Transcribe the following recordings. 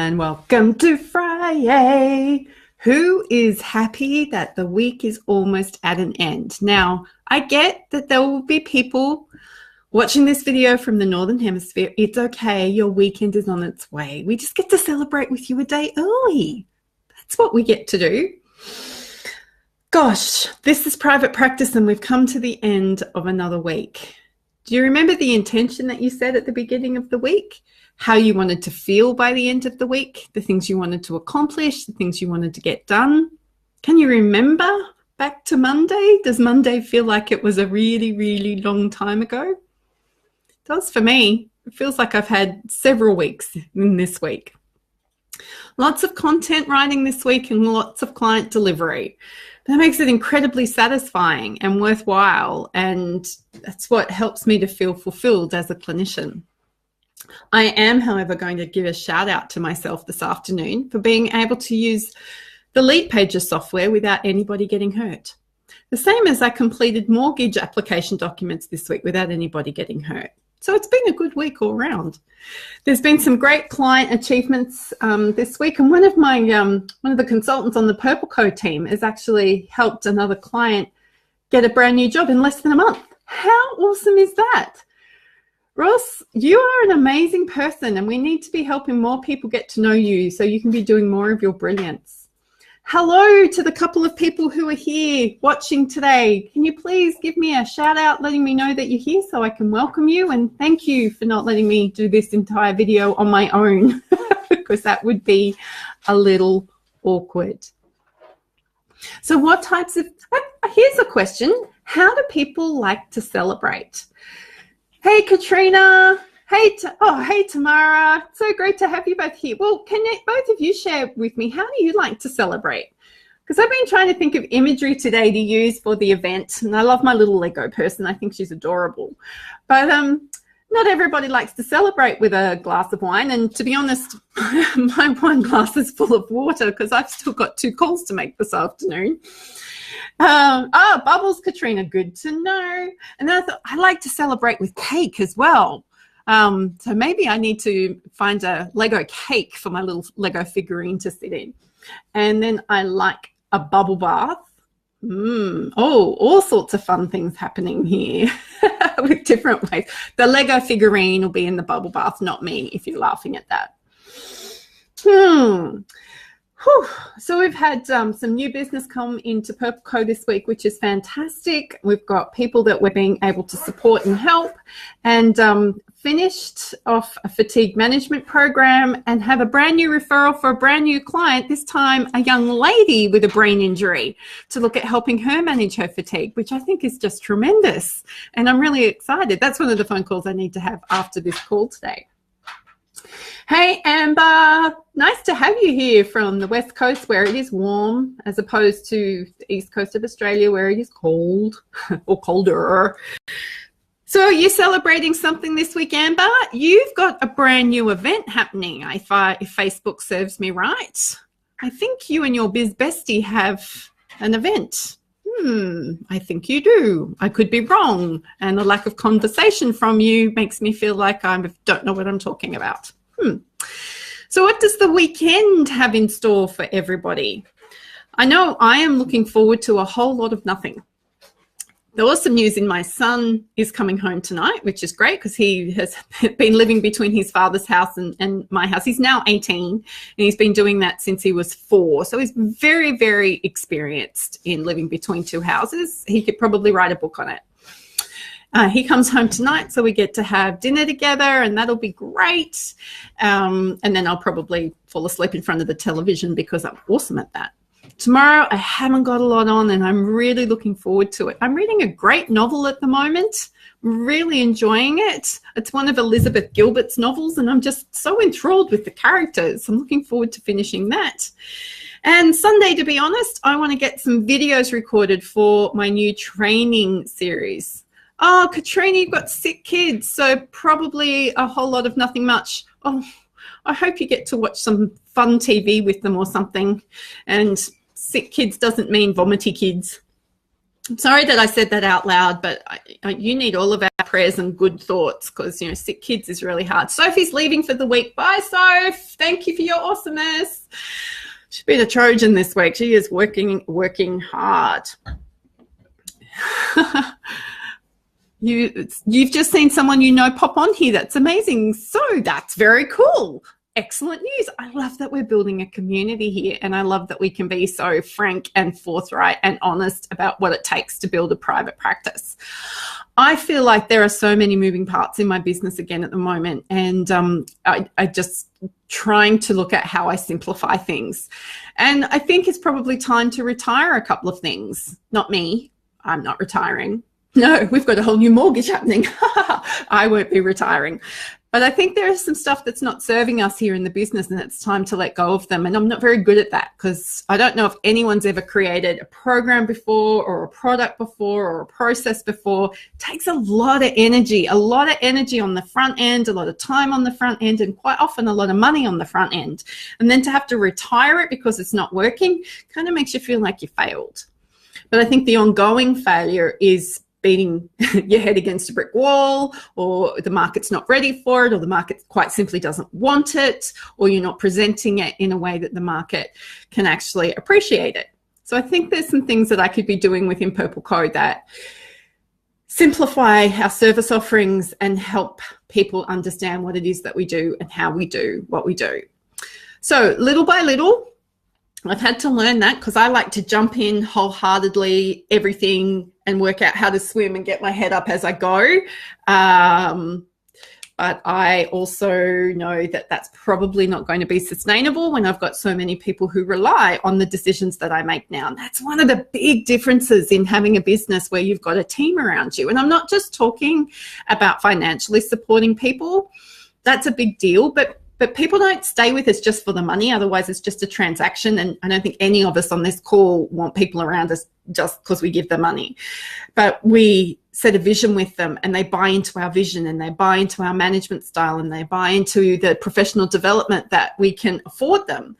And welcome to Friday. Who is happy that the week is almost at an end? Now, I get that there will be people watching this video from the Northern Hemisphere. It's okay. Your weekend is on its way. We just get to celebrate with you a day early. That's what we get to do. Gosh, this is private practice and we've come to the end of another week. Do you remember the intention that you said at the beginning of the week? How you wanted to feel by the end of the week, the things you wanted to accomplish, the things you wanted to get done. Can you remember back to Monday? Does Monday feel like it was a really, really long time ago? It does for me. It feels like I've had several weeks in this week. Lots of content writing this week and lots of client delivery. That makes it incredibly satisfying and worthwhile, and that's what helps me to feel fulfilled as a clinician. I am, however, going to give a shout out to myself this afternoon for being able to use the Leadpages software without anybody getting hurt. The same as I completed mortgage application documents this week without anybody getting hurt. So it's been a good week all round. There's been some great client achievements this week, and one of the consultants on the Purple Co team has actually helped another client get a brand new job in less than a month. How awesome is that? Ross, you are an amazing person and we need to be helping more people get to know you so you can be doing more of your brilliance. Hello to the couple of people who are here watching today. Can you please give me a shout out letting me know that you're here so I can welcome you, and thank you for not letting me do this entire video on my own because that would be a little awkward. So here's a question. How do people like to celebrate? Hey, Katrina. Hey, Tamara. So great to have you both here. Well, can both of you share with me, how do you like to celebrate? Because I've been trying to think of imagery today to use for the event, and I love my little Lego person. I think she's adorable. But not everybody likes to celebrate with a glass of wine, and to be honest, my wine glass is full of water because I've still got 2 calls to make this afternoon. Bubbles, Katrina, good to know. And then I thought I like to celebrate with cake as well. So maybe I need to find a Lego cake for my little Lego figurine to sit in. And then I like a bubble bath. All sorts of fun things happening here with different ways. The Lego figurine will be in the bubble bath, not me, if you're laughing at that. So we've had some new business come into Purple Co this week, which is fantastic. We've got people that we're being able to support and help, and finished off a fatigue management program and have a brand new referral for a brand new client, this time a young lady with a brain injury, to look at helping her manage her fatigue, which I think is just tremendous. And I'm really excited. That's one of the phone calls I need to have after this call today. Hey, Amber, nice to have you here from the West Coast where it is warm as opposed to the East Coast of Australia where it is cold or colder. So are you celebrating something this week, Amber? You've got a brand new event happening, if Facebook serves me right. I think you and your biz bestie have an event. I think you do. I could be wrong. And the lack of conversation from you makes me feel like I don't know what I'm talking about. So what does the weekend have in store for everybody? I know I am looking forward to a whole lot of nothing. The awesome news in my son is coming home tonight, which is great because he has been living between his father's house and my house. He's now 18 and he's been doing that since he was 4. So he's very, very experienced in living between 2 houses. He could probably write a book on it. He comes home tonight, so we get to have dinner together, and that'll be great. And then I'll probably fall asleep in front of the television because I'm awesome at that. Tomorrow, I haven't got a lot on, and I'm really looking forward to it. I'm reading a great novel at the moment. I'm really enjoying it. It's one of Elizabeth Gilbert's novels, and I'm just so enthralled with the characters. I'm looking forward to finishing that. And Sunday, to be honest, I want to get some videos recorded for my new training series. Oh, Katrina, you've got sick kids, so probably a whole lot of nothing much. Oh, I hope you get to watch some fun TV with them or something. And sick kids doesn't mean vomity kids. I'm sorry that I said that out loud, but you need all of our prayers and good thoughts, because, you know, sick kids is really hard. Sophie's leaving for the week. Bye, Soph. Thank you for your awesomeness. She's been a Trojan this week. She is working hard. You've just seen someone you know pop on here. That's amazing. So that's very cool. Excellent news. I love that we're building a community here, and I love that we can be so frank and forthright and honest about what it takes to build a private practice. I feel like there are so many moving parts in my business again at the moment, and I just trying to look at how I simplify things. And I think it's probably time to retire a couple of things. Not me. I'm not retiring. No, we've got a whole new mortgage happening. I won't be retiring. But I think there is some stuff that's not serving us here in the business, and it's time to let go of them. And I'm not very good at that, because I don't know if anyone's ever created a program before, or a product before, or a process before. It takes a lot of energy on the front end, a lot of time on the front end, and quite often a lot of money on the front end. And then to have to retire it because it's not working kind of makes you feel like you failed. But I think the ongoing failure is beating your head against a brick wall, or the market's not ready for it, or the market quite simply doesn't want it, or you're not presenting it in a way that the market can actually appreciate it. So I think there's some things that I could be doing within Purple Code that simplify our service offerings and help people understand what it is that we do and how we do what we do. So little by little, I've had to learn that, because I like to jump in wholeheartedly, everything, and work out how to swim and get my head up as I go. But I also know that that's probably not going to be sustainable when I've got so many people who rely on the decisions that I make now. And that's one of the big differences in having a business where you've got a team around you. And I'm not just talking about financially supporting people. That's a big deal, but people don't stay with us just for the money. Otherwise, it's just a transaction. And I don't think any of us on this call want people around us just because we give them money. But we set a vision with them, and they buy into our vision, and they buy into our management style, and they buy into the professional development that we can afford them.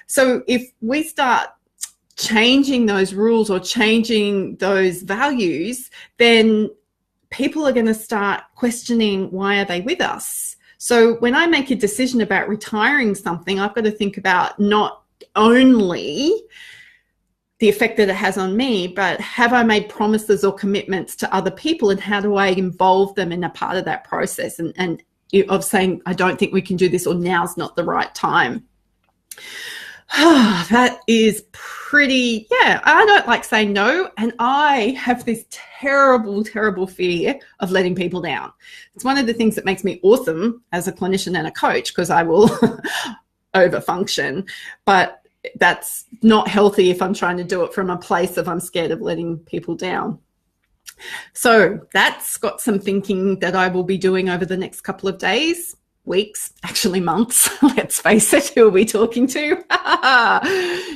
So if we start changing those rules or changing those values, then people are going to start questioning, why are they with us? So when I make a decision about retiring something, I've got to think about not only the effect that it has on me, but have I made promises or commitments to other people, and how do I involve them in a part of that process, and of saying, I don't think we can do this, or now's not the right time. That is pretty, I don't like saying no, and I have this terrible, terrible fear of letting people down. It's one of the things that makes me awesome as a clinician and a coach, because I will overfunction, but that's not healthy if I'm trying to do it from a place of I'm scared of letting people down. So that's got some thinking that I will be doing over the next couple of days. Weeks, actually months, let's face it. Who are we talking to?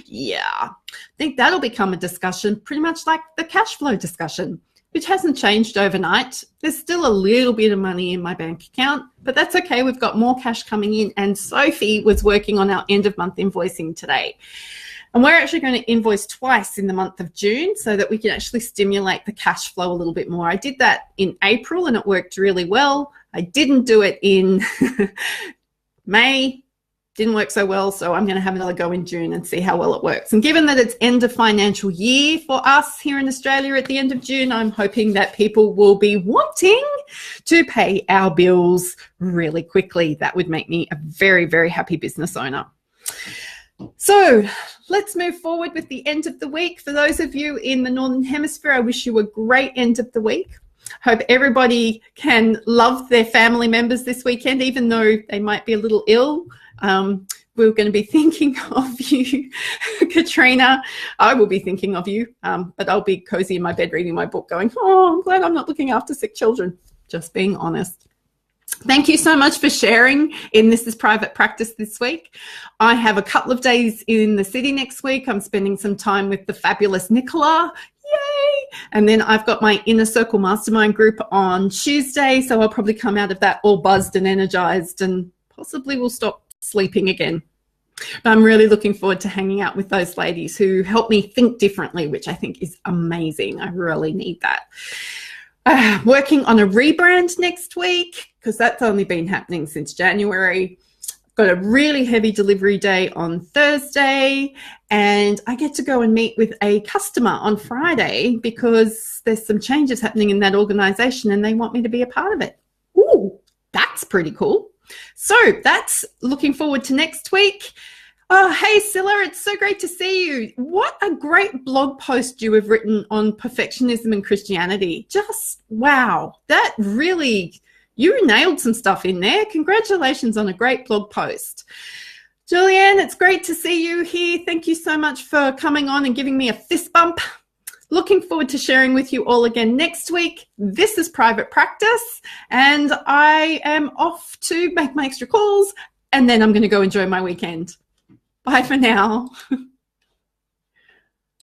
Yeah, I think that'll become a discussion, pretty much like the cash flow discussion, which hasn't changed overnight. There's still a little bit of money in my bank account, but that's okay. We've got more cash coming in, and Sophie was working on our end of month invoicing today. And we're actually going to invoice twice in the month of June so that we can actually stimulate the cash flow a little bit more. I did that in April and it worked really well. I didn't do it in May, didn't work so well, so I'm going to have another go in June and see how well it works. And given that it's end of financial year for us here in Australia at the end of June, I'm hoping that people will be wanting to pay our bills really quickly. That would make me a very, very happy business owner. So let's move forward with the end of the week. For those of you in the Northern Hemisphere, I wish you a great end of the week. Hope everybody can love their family members this weekend, even though they might be a little ill. We're going to be thinking of you, Katrina. I will be thinking of you, but I'll be cozy in my bed reading my book going, oh, I'm glad I'm not looking after sick children. Just being honest. Thank you so much for sharing in This is Private Practice this week. I have a couple of days in the city next week. I'm spending some time with the fabulous Nicola. Yay! And then I've got my Inner Circle Mastermind group on Tuesday, so I'll probably come out of that all buzzed and energized, and possibly will stop sleeping again. But I'm really looking forward to hanging out with those ladies who help me think differently, which I think is amazing. I really need that. Working on a rebrand next week because that's only been happening since January. Got a really heavy delivery day on Thursday, and I get to go and meet with a customer on Friday because there's some changes happening in that organization and they want me to be a part of it. Ooh, that's pretty cool. So that's looking forward to next week. Oh, hey, Scylla, it's so great to see you. What a great blog post you have written on perfectionism and Christianity. Just wow, that really... You nailed some stuff in there. Congratulations on a great blog post. Julianne, it's great to see you here. Thank you so much for coming on and giving me a fist bump. Looking forward to sharing with you all again next week. This is Private Practice, and I am off to make my extra calls, and then I'm going to go enjoy my weekend. Bye for now.